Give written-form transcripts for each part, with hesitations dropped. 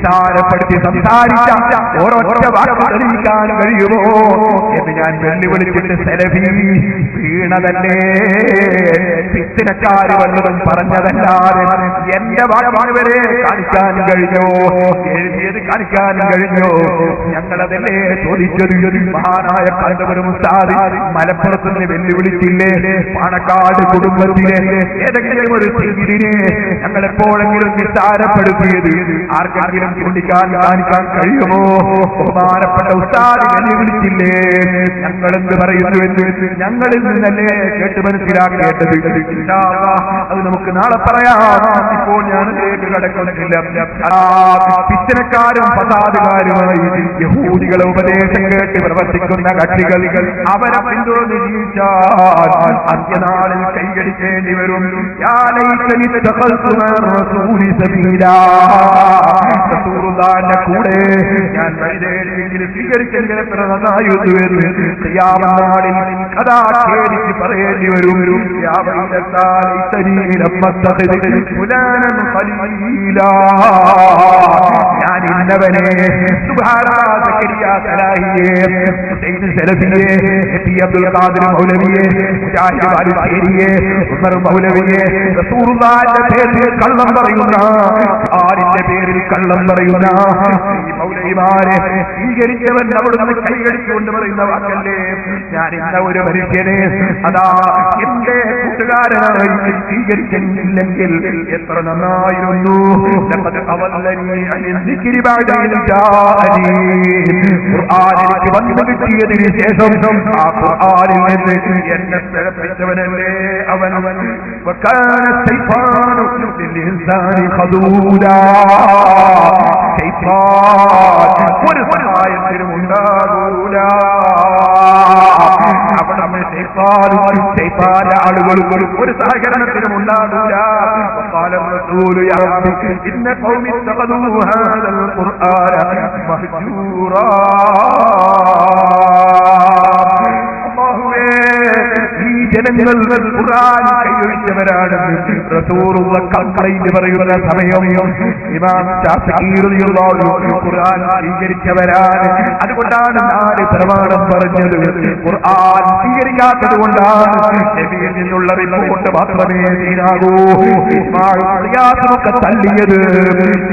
നിസ്സാരപ്പെടുത്തി സംസാരിച്ച ഓരൊറ്റ വാക്ക് തെളിയിക്കാൻ കഴിയുമോ എന്ന് ഞാൻ വെല്ലുവിളിച്ചിട്ട് സലഫി വീണതല്ലേ, ഫിത്നക്കാര് വല്ലതും പറഞ്ഞതല്ലാതെ എന്റെ വാക്ക് വരെ കാണിക്കാൻ കഴിഞ്ഞോ, എഴുതിയത് കാണിക്കാൻ കഴിഞ്ഞോ? ഞങ്ങളതല്ലേ ചോദിച്ചത്. മഹാനായ കാന്തപുരം ഉസ്താദ് മലപ്പുറത്ത് നിന്ന് വെല്ലുവിളിച്ചില്ലേ, പാണക്കാട് കുടുംബത്തിലെ ഏതെങ്കിലും ഒരു ചെയ്തിനെ ഞങ്ങൾ എപ്പോഴെങ്കിലും നിസ്സാരപ്പെടുത്തിയത് ആർക്കെങ്കിലും ചൂണ്ടിക്കാൻ കാണിക്കാൻ കഴിയുമോ? ബഹുമാനപ്പെട്ട ഉസ്താദ് വെല്ലുവിളിച്ചില്ലേ? ഞങ്ങളെന്ത് പറയുന്നു എന്ന് ഞങ്ങളിൽ നിന്നല്ലേ കേട്ട് മനസ്സിലാക്കേണ്ടത്. അത് നമുക്ക് നാളെ പറയാം. ഇപ്പോൾ ഞാൻ കടക്കുന്നില്ല. പിച്ചനക്കാരും ഫസാദുകാരുമായി യഹൂദികളെ ഉപദേശം കേട്ട് പ്രവർത്തിക്കുന്ന കക്ഷികൾ അവരെ പിന്തുടർന്ന് ജീവിച്ചാൽ അന്ത്യനാളിൽ കൈകടിക്കേണ്ടി വരും. റസൂലുള്ളാഹിന്റെ കൂടെ ഞാൻ വഴിതെങ്കിലും സ്വീകരിച്ചെങ്കിൽ എത്ര നന്നായിരുന്നു എന്ന് ഖിയാമത്ത് നാളിൽ കഥാ ഖേദിച്ച് പറയേണ്ടി വരും. ഞാൻ ഇന്നവനെ അബ്ദുൽ ഖാദിർ മൗലവിയെ, മുജാഹിദ് ബാലുശ്ശേരിയെ, ഉമർ മൗലവിയെ, റസൂലുള്ളാഹിന്റെ പേരിൽ കള്ളം പറയുന്ന, ആരിന്റെ പേരിൽ കള്ളം പറയുന്ന ഈ മൗലവിമാരെ സ്വീകരിച്ചവൻ അവിടുന്ന് കൈകടിച്ചുകൊണ്ട് പറയുന്ന വാക്കല്ലേ. ഞാൻ ഇന്ന ഒരു മനുഷ്യനെ അതാ എന്റെ കൂട്ടുകാരനായി സ്വീകരിച്ചില്ലെങ്കിൽ എത്ര നന്നായിരുന്നു. ഖുർആനിലേക്ക് വന്നു കിട്ടിയതിന് ശേഷം ആ ഖുർആനിൽ നിന്ന് എന്നെ പിഴപ്പിച്ചവനല്ലേ അവൻ. ഒരു സഹായത്തിനും ഉണ്ടാകൂല. അവിടെ നമ്മൾ ആളുകളും ഒരു സഹകരണത്തിനും ഉണ്ടാകൂല. ഇന്ന ഖൗമി ഇത്തഖദൂ ഹാദൽ ഖുർആന മഹ്ജൂറാ. ഈ ജനങ്ങൾ ഖുർആൻ കൈയൊഴിച്ചവരാണെന്ന് റസൂലുള്ള കംപ്ലൈന്റ് പറയുന്ന സമയം ഇമാം ശാഫിഈ റളിയല്ലാഹു അൻഹു ഖുർആൻ സ്വീകരിച്ചവരാണ്. അതുകൊണ്ടാണ് 4 പ്രമാണം പറഞ്ഞത്. ഖുർആൻ സ്വീകരിക്കാത്തത് കൊണ്ടാണ് നബിയിൽ നിന്നുള്ള റിപ്പോർട്ട് മാത്രമേ തീരാകൂ. തള്ളിയത്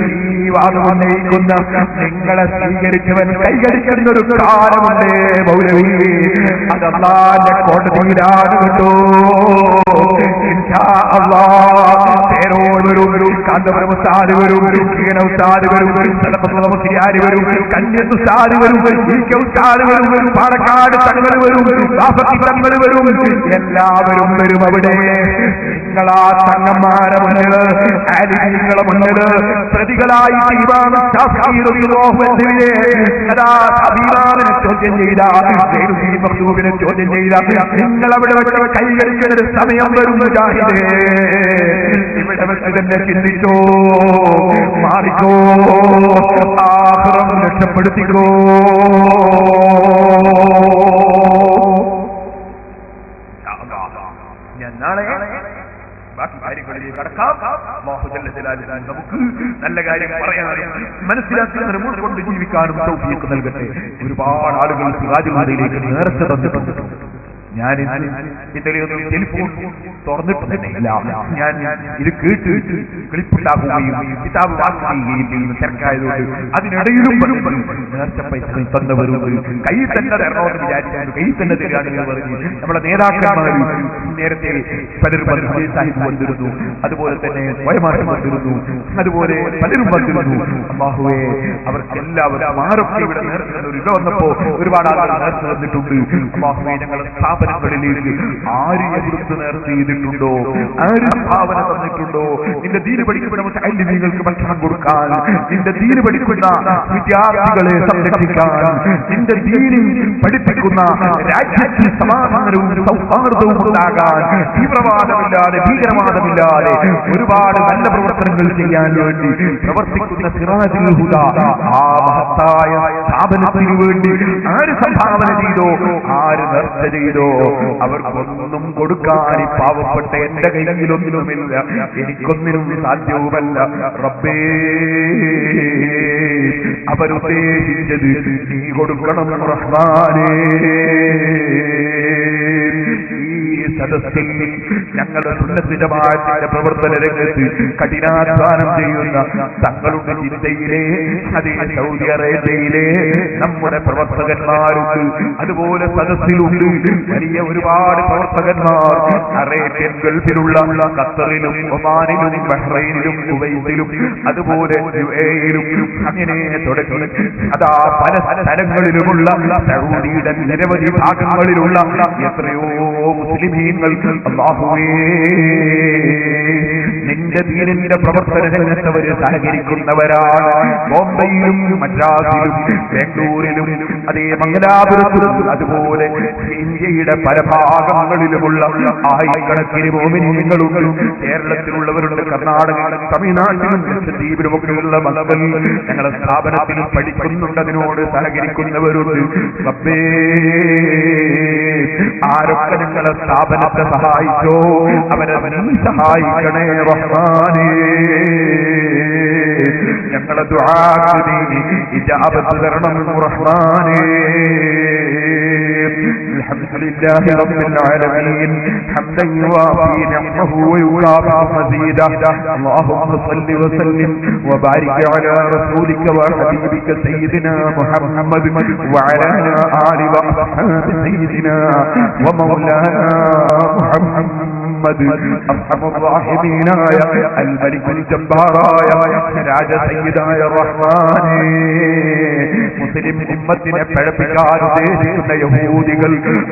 ഈ വാദം ഉന്നയിക്കുന്ന നിങ്ങളെ സ്വീകരിച്ചവൻ കൈകടിക്കുന്ന ഒരു കാലമുണ്ട് മൗലവി. അത് അല്ലാഹുവിന്റെ കോടതിയിലാണ് കേട്ടോ. ഇൻഷാ അല്ലാഹ് പേരോട് വരും, കാന്തപുരം ഉസ്താദ് വരും, ഈന ഉസ്താദ് വരും, സലഫത്തുൽ മുസ്ലിയാർ വരും, കന്യത്ത് ഉസ്താദ് വരും, ഈക്ക ഉസ്താദ് വരും, പാണക്കാട് തങ്ങൾ വരും, ബാഫത്തി തങ്ങൾ വരും, എല്ലാവരും വരും. അവിടെ നിങ്ങളാ തങ്ങന്മാരെ മുന്നിൽ, ആലിമീങ്ങളെ മുന്നിൽ പ്രതികളായി ഇമാം ശാഫിഈ റളിയല്ലാഹു അൻഹുവിനെ അഭിമാനം ചോദ്യം ചെയ്ത, മഖ്ദൂബിനെ ചോദ്യം ചെയ്ത നിങ്ങൾ അവിടെ വെച്ച് കൈകരിക്കുന്ന ഒരു സമയം വരും. മുജാഹിദേ ഇവിടെ വെച്ച് തന്നെ ചിന്തിച്ചോ, മാറിക്കോ, ആഖിറം രക്ഷപ്പെടുത്തിക്കോ. ഞാൻ നാളെ ബാക്കി കാര്യങ്ങളിലേക്ക് കടക്കാം. അല്ലാഹു ജല്ല ജലാലുഹു നമുക്ക് നല്ല കാര്യം പറയാനും മനസ്സിലാക്കാനും കൊണ്ട് ജീവിക്കാനും തൗഫീഖ് നൽകട്ടെ. ഒരുപാട് ആളുകൾ സിറാജുൽ നേർച്ച തന്നിട്ടുണ്ട്. ഞാൻ ഇന്നലെ ടെലിഫോൺ തുറന്നിട്ട് തന്നെയില്ല. ഞാൻ ഇത് കേട്ട് ക്ലിപ്പുണ്ടാക്കുകയും കിതാബ് വായിക്കുകയും ചെയ്യുന്ന തിരക്കായതുകൊണ്ട് അതിനിടയിലും നേർച്ച പൈസ തന്നവരും കയ്യിൽ തന്നെ തരണമെന്ന് വിചാരിച്ചു, കയ്യിൽ തന്നെ തരികയാണെന്ന് പറഞ്ഞ് നമ്മുടെ നേതാക്കന്മാർ നേരത്തെ പലരും സാഹിബ് വന്നിരുന്നു, അതുപോലെ തന്നെ വയമാറ്റം വന്നിരുന്നു, അതുപോലെ പലരും വന്നിരുന്നു. അല്ലാഹുവേ അവർക്ക് എല്ലാവരും ആരൊക്കെ ഇവിടെ നേർച്ച ഒരു ഇട വന്നപ്പോ ഒരുപാട് ആളുകൾ നേർച്ച വന്നിട്ടുണ്ട്. അല്ലാഹുവേ ഞങ്ങളുടെ സ്ഥാപനങ്ങളിലേക്ക് ആര് എവിടുത്ത് നേർച്ച ചെയ്തിട്ടുണ്ടോ, ആര് സംഭാവന തന്നിട്ടുണ്ടോ, നിന്റെ ദീന് പഠിക്കുന്ന മുതഅല്ലിമീങ്ങൾക്ക് ഭക്ഷണം കൊടുക്കാൻ, നിന്റെ ദീന് പഠിക്കുന്ന വിദ്യാർത്ഥികളെ സംരക്ഷിക്കാൻ, നിന്റെ ദീനിൽ പഠിപ്പിക്കുന്ന രാജ്യത്തിൽ സമാധാനവും സൗഹാർദ്ദവും ഉണ്ടാകാൻ, തീവ്രവാദമില്ലാതെ ഭീകരവാദമില്ലാതെ ഒരുപാട് നല്ല പ്രവർത്തനങ്ങൾ ചെയ്യാൻ വേണ്ടി പ്രവർത്തിക്കുന്ന സിറാജുൽ ഹുദ ആ മഹത്തായ സ്ഥാപനത്തിന് വേണ്ടി ആര് സംഭാവന ചെയ്തോ, ആര് നേർച്ച ചെയ്തോ അവർക്കൊന്നും കൊടുക്കാൻ ഈ പാവപ്പെട്ട എന്റെ കയ്യിലൊന്നുമില്ല, എനിക്കൊന്നിനും സാധ്യവുമല്ല. റബ്ബേ അവരുദ്ദേശിച്ചത് നീ കൊടുക്കണം റഹ്മാനേ. ഈ സദസ്സിൽ ഞങ്ങളുടെ സുന്നത്ത് ജമാഅത്തിന്റെ പ്രവർത്തന രംഗത്ത് കഠിനാധ്വാനം ചെയ്യുന്ന തങ്ങളുടെ ജിദ്ദയിലെ, അതേ സൗദി അറേബ്യയിലെ നമ്മുടെ പ്രവർത്തകന്മാരുണ്ട്. അതുപോലെ സദസ്സിലുണ്ട് വലിയ ഒരുപാട് പ്രവർത്തകന്മാർ. അറേബ്യൻ ഗൾഫിലുള്ള ഖത്തറിലും ഒമാനിലും ബഹ്റൈനിലും കുവൈത്തിലും അതുപോലെ യുഎഇയിലും അങ്ങനെ തുടങ്ങി അതാ പല സ്ഥലങ്ങളിലുമുള്ള സൗദിയുടെ നിരവധി ഭാഗങ്ങളിലുള്ള എത്രയോ മുസ്ലിമീങ്ങൾക്ക് അല്ലാഹുവേ നിന്റെ ദീനിന്റെ പ്രവർത്തന രംഗത്തവർ സഹകരിക്കുന്നവരാണ്. ബോംബെയിലും മദ്രാസിലും ബാംഗ്ലൂരിലും അതേ മംഗലാപുരത്തിലും അതുപോലെ ഇന്ത്യയുടെ പല ഭാഗങ്ങളിലുമുള്ള ആയിരക്കണക്കിന് മോമിനീങ്ങളുണ്ട്. കേരളത്തിലുള്ളവരുണ്ട്, കർണാടക, തമിഴ്നാട്ടിലും ലക്ഷദ്വീപിലുമൊക്കെയുള്ള മക്കൾ ഞങ്ങളുടെ സ്ഥാപനത്തിൽ പഠിക്കുന്നുണ്ട്, അതിനോട് സഹകരിക്കുന്നവരുണ്ട്. റബ്ബേ ആരൊക്കെ ഞങ്ങളെ സ്ഥാപനത്തെ സഹായിച്ചോ അവരെ സഹായിക്കണേ റഹ്മാനേ. ഞങ്ങളെ ദുആക്ക് നീ ഇജാബത്ത് തരണം റഹ്മാനേ. الحمد لله رب العالمين حمدا يوافي نعمه ويكافئ مزيدا. اللهم صل وسلم وبارك على رسولك وحبيبك سيدنا محمد وعلى آل وأصحاب سيدنا ومولانا محمد أرحم الراحمين يا الملك الجبار يا രാജ സയ്യിദായ റഹ്മാനേ. മുസ്ലിം ഉമ്മത്തിനെ പഴപ്പിക്കാൻ ഉദ്ദേശിക്കുന്ന യഹൂദികൾ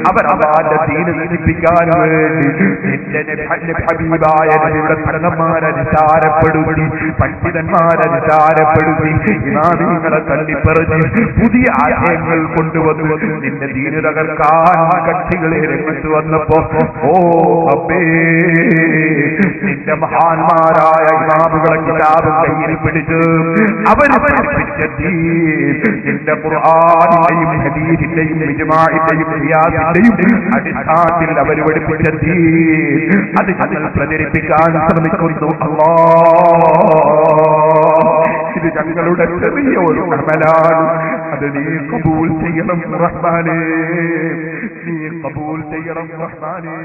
അവർ അവരുടെ ദീന് നശിപ്പിക്കാൻ വേണ്ടി നിന്റെ ഹബീബായ നബിയുടെ തങ്ങന്മാരെ നിസാരപ്പെടുത്തി, പണ്ഡിതന്മാരെ നിസാരപ്പെടുത്തി, ഇമാമിങ്ങളെ തള്ളിപ്പറഞ്ഞ് പുതിയ ആശയങ്ങൾ കൊണ്ടുവന്നു നിന്റെ ദീന് തകർക്കാൻ കക്ഷികളെ രംഗത്ത് വന്നപ്പോ ഓ അബ്ബേ നിന്റെ മഹാന്മാരായ ഇമാമുകളെ കിതാബ് കയ്യിൽ പിടിച്ച് അവർ പഠിപ്പിച്ച ദീൻ നിന്റെ ഖുർആനിന്റെയും ഹദീസിന്റെയും ഇജ്മാഇന്റെയും ഖിയാസിന്റെയും അടിസ്ഥാനത്തിൽ അവർ പഠിപ്പിച്ച ദീൻ അത് ഞങ്ങൾ പ്രചരിപ്പിക്കാൻ ശ്രമിക്കുന്നു. അല്ലാഹ് ഇത് ഞങ്ങളുടെ ചെറിയ ഒരു അമലാണ്, അത് നീ ഖബൂൽ ചെയ്യണം റഹ്മാനേ, നീ ഖബൂൽ ചെയ്യണം റഹ്മാനേ.